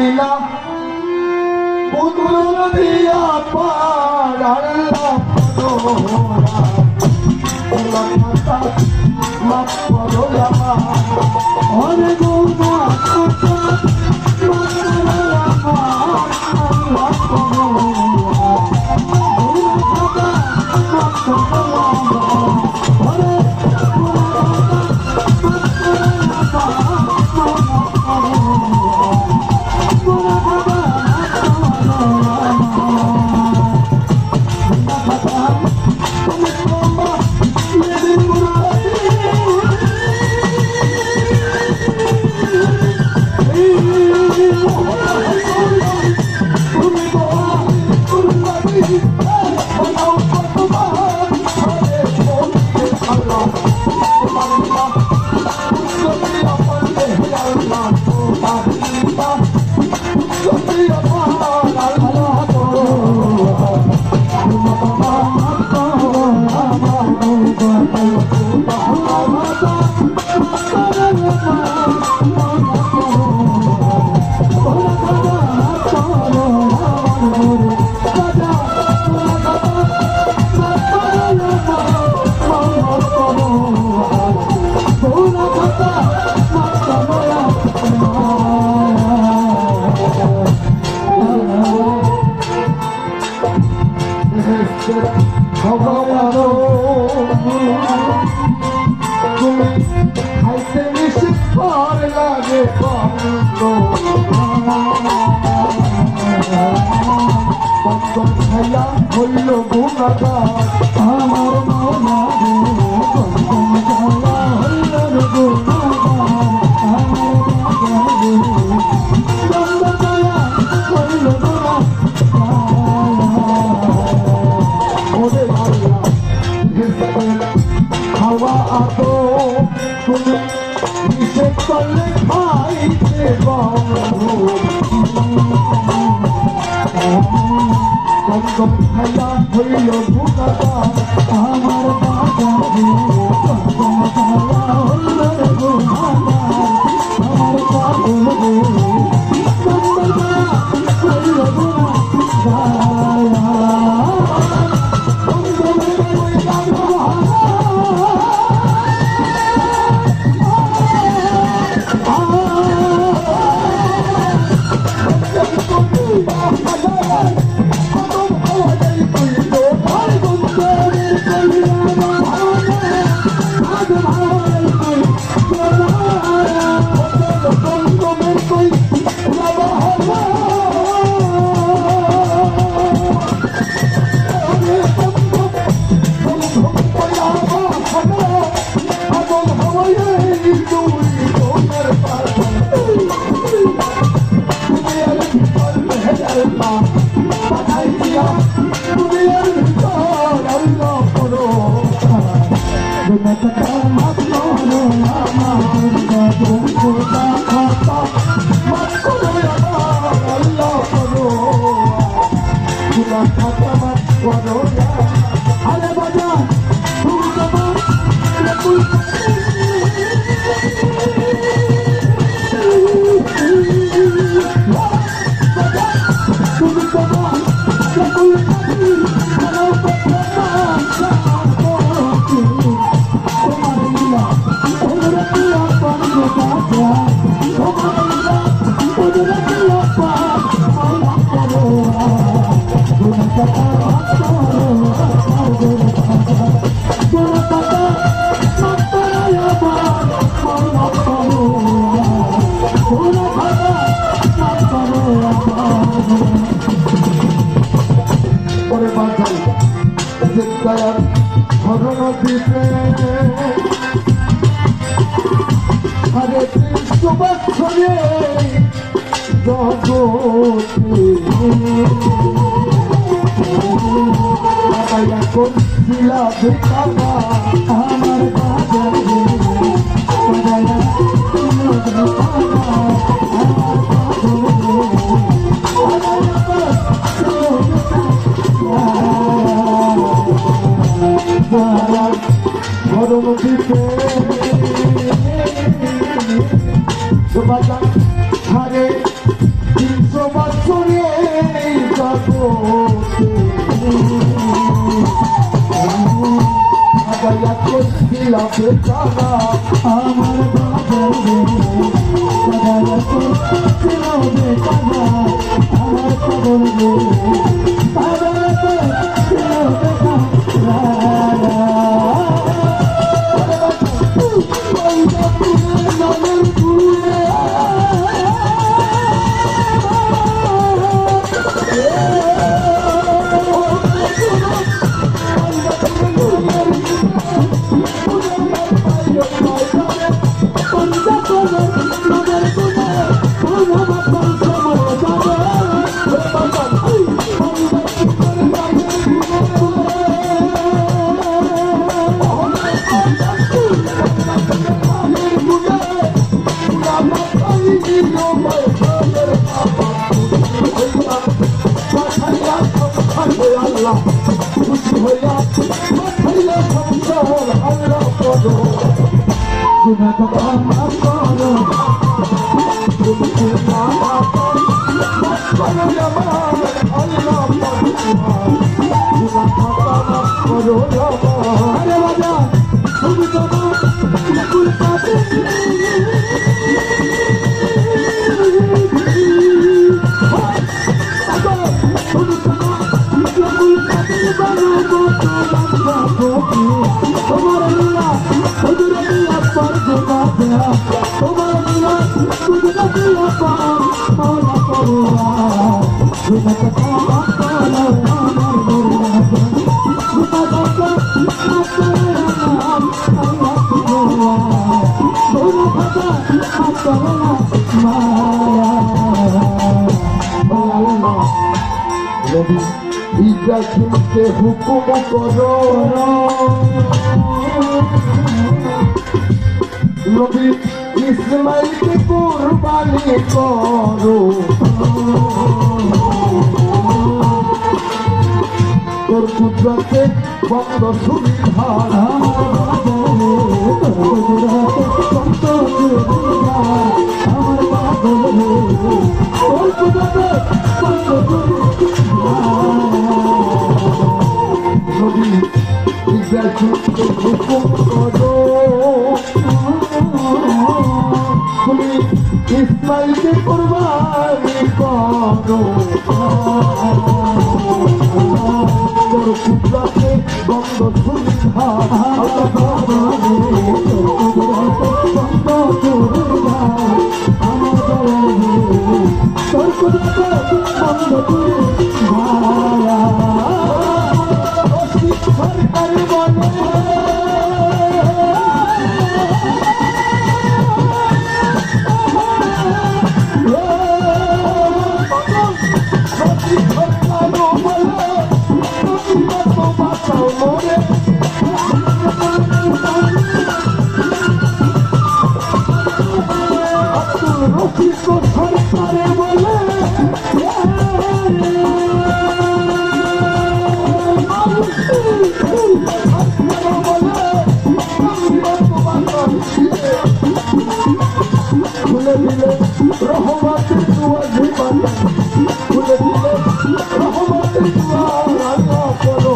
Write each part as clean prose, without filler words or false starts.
লীলা পুতুল দিয়া পার আল্লাহ পরোরা আল্লাহ মাতা মাফ করো আমার ওরে গোনা কথা মাফ করো আমার আল্লাহ পরোরা গোনা কথা মাফ করো আমার ওরে গোনা কথা মাফ করো খাইতে বেশি পর লাগে পঞ্চম খাইয়া হইল গুণাগার আমার মৌলা পঞ্চম খাইয়া হইল গুণাগার আমার হইল ওরে আল্লাহ খাওয়া আতো তুমি নিষেধ করলে খাইতে পঞ্চম খাইয়া হইল গুণাগার আমার বাবা পঞ্চম খাইয়া হইল গুণাগার আমার বাবা হইল हरे कृष्ण बत्सरे जगते बाबा कोन दिला बेटा আমার বাজারে বাজারে তুমি বেটা আমার ধর্মটিতে বাবা हरे আগাইয়া করছিলা বেচারা আমার বাজার আগাইয়া করছিল বেচারা আমার পাগল আগাইয়া করছিল বেচারা খুশি হইয়া হইয়া সংসার আল্লাহ করো গুনাহ ক্ষমা করো তুমি মানা করো আমার আল্লাহ গুনাহ ক্ষমা করো আরে বাবা তুমি তো কুল পাতে ইব্রাহিমকে হুকুম করো নবী ইসমাইলকে কুরবানি করো তোর কুদরতে বন্ধ সুবিধা আমার পাগল তোর কুদরতে বন্ধ সুবিধা নবী ইব্রাহিমকে হুকুম করো তুমি ইসমাইলকে কুরবানি করো তোর কুদরতে বন্ধ সুবিধা তোর কুদরতে বন্ধ সুবিধা সরকার বলে সরকারে বলে খুলে দিলে রহমতের দুয়ার জীবনে খুলে দিলে রহমতের দুয়ার আল্লাহ করো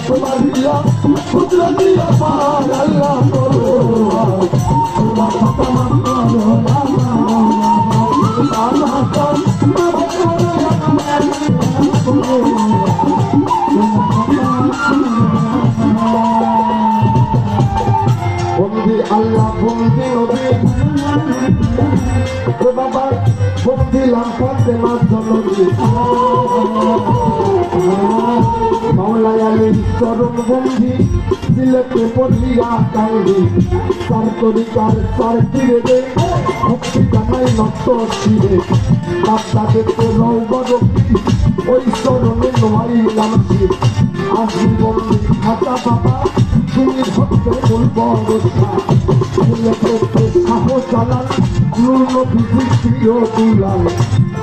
তোমার দিয়া কুদরতি আমার আল্লাহ করো তোমার ক্ষমা করো বন্দি আল্লাহ বন্দি নবী বাবা বন্দি লাম্পাতে মাধ্যমে মাওলায় আলীর চরণ বন্দি সিলেটে পড়িয়া কান্দি তার তরিকার তার ফিরে দে ভক্তি জানাই নত শিরে বাগদাদে তো নৌবরী ওই চরণে নোয়াইলাম শির আজীবনী খাতা বাবা তুমি ভক্তের বলব রক্ষা সিলেটেতে সাহস চালান নূর নবীর প্রিয় দুলাল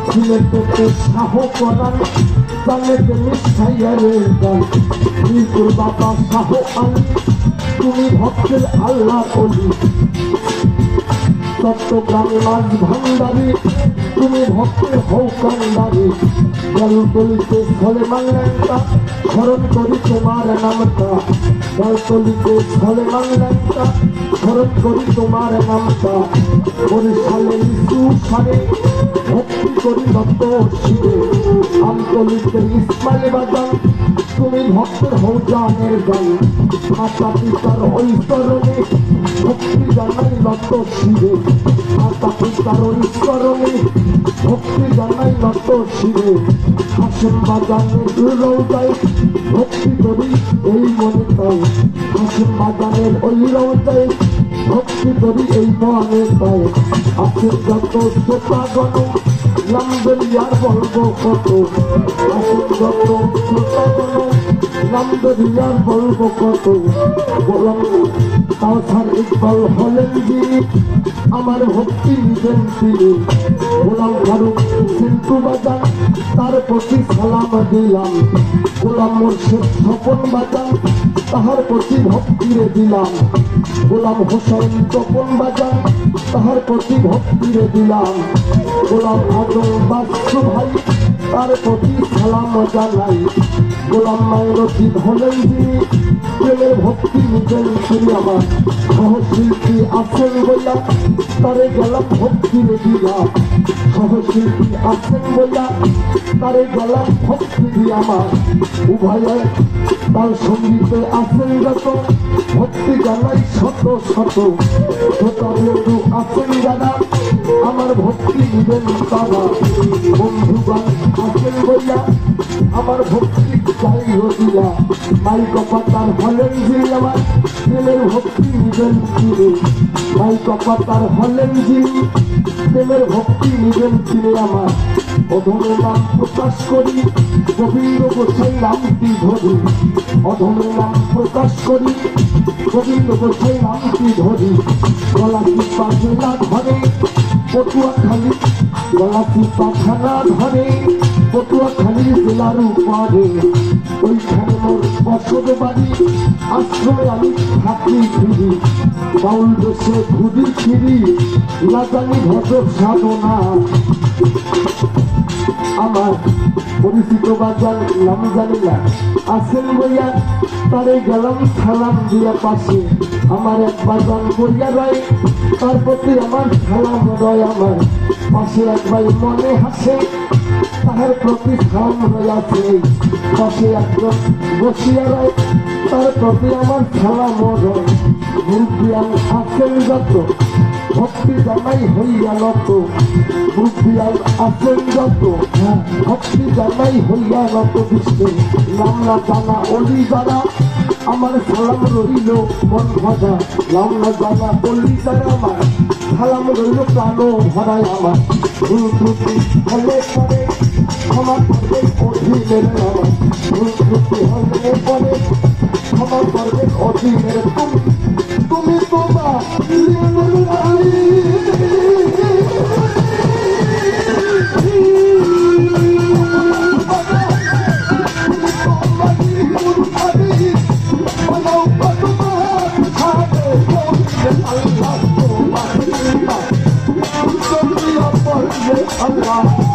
সিলেটেতে সাহস করান জানেতে মিঠাইয়ারের গান মিরপুর বাবা শাহ আলী তুমি ভক্তের আল্লাহ অলি চট্টগ্রামে মাঝ ভান্ডারি তুমি ভক্তের হৌ কান্ডারি জলতলিতে স্থলে মাংলাটা স্মরণ করি তোমার নামটা জলতলিতে স্থলে মাংলাটা স্মরণ করি তোমার নামটা বরিশালে লিচু সারে ভক্তি করি নত শিবে আমতলিতে ইসমাইল বাজান তুমি ভক্তের হৌজানের গান মাতা পিতার ওই চরণে ভক্তি জানাই নত শিবে মাতা পিতার ওই চরণে ভক্তি জানাই নত শিবে হাসেম বাজানের রৌজায় ভক্তি করি এই মনে তাই হাসেম বাজানের ওই রৌজায় ভক্তি করি এই মনে তাই আছেন যত শ্রোতাগণ নামবেন ইয়ার বলবো কত আছেন যত শ্রোতাগণ নামবেন ইয়ার বলবো কত গোলাম কাউসার ইকবাল হলেন যিনি আমার ভক্তি নিবেন তিনি গোলাম ফারুক সিন্টু বাজান তার প্রতি সালাম দিলাম গোলাম মুর্শিদ স্বপন বাজান তাহার প্রতি ভক্তিরে দিলাম গোলাম হোসেন তপন বাজান তাহার প্রতি ভক্তিরে দিলাম গোলাম আজম বাসু ভাই তার প্রতি সালাম জানাই গোলাম মাইনতি হলেন যিনি প্রেমের ভক্তি নিবেন তিনি আমার সহশিল্পী আছেন বইয়া তারে গেলাম ভক্তিরে দিলাম সহশিল্পী আছেন বইয়া তারে গেলাম ভক্তি দিয়ে আমার উভয়ে তার সঙ্গীতে আছেন যত ভক্তি জানাই শত শত শ্রোতা বন্ধু আছেন যারা আমার ভক্তি নিবেন তারা বন্ধুগণ আছেন বইয়া আমার ভক্তি চাই রদিলা মাই কপাতার হলেন যিনি আমার প্রেমের ভক্তি নিবেন তিনি মাই কপাতার হলেন যিনি প্রেমের ভক্তি নিবেন তিনি আমার অধমের নাম প্রকাশ করি গোবিন্দ গোসাই নামটি ধরি অধমের নাম প্রকাশ করি গোবিন্দ গোসাই নামটি ধরি গলাটি পাখানা ধরে পটুয়াখালী গলাটি পাখানা ধরে পটুয়াখালী জেলার উপরে ওইখানে মোর বসত বাড়ি আশ্রমে আমি থাকি ফিরি বাউল দেশে ঘুরি ফিরি না জানি ভজক সাধনা আমার পরিচিত বাজার নাম জানি না আসেন বইয়া তারে গেলাম সালাম দিয়া পাশে আমার এক বাজান বইয়া রয় তার প্রতি আমার সালাম রয় আমার পাশে এক ভাই মনে হাসে তাহার প্রতি সালাম রয় আছে পাশে একজন বসিয়া রয় তার প্রতি আমার সালাম রয় মুরব্বিয়ান আছেন যত ভক্তি জানাই হইয়া নত মুরব্বিয়ান আছেন যত ভক্তি জানাই হইয়া নত বিশ্বে নাম না জানা অলি যারা আমার সালাম রইল মন ভজা নাম না জানা অলি যারা আমার সালাম রইল প্রাণ ভরায় আমার ভুল ত্রুটি হলে পরে ক্ষমা করবে অধীনের আমার ভুল ত্রুটি হলে পরে ক্ষমা করবে অধীনের তুমি তোমার Allah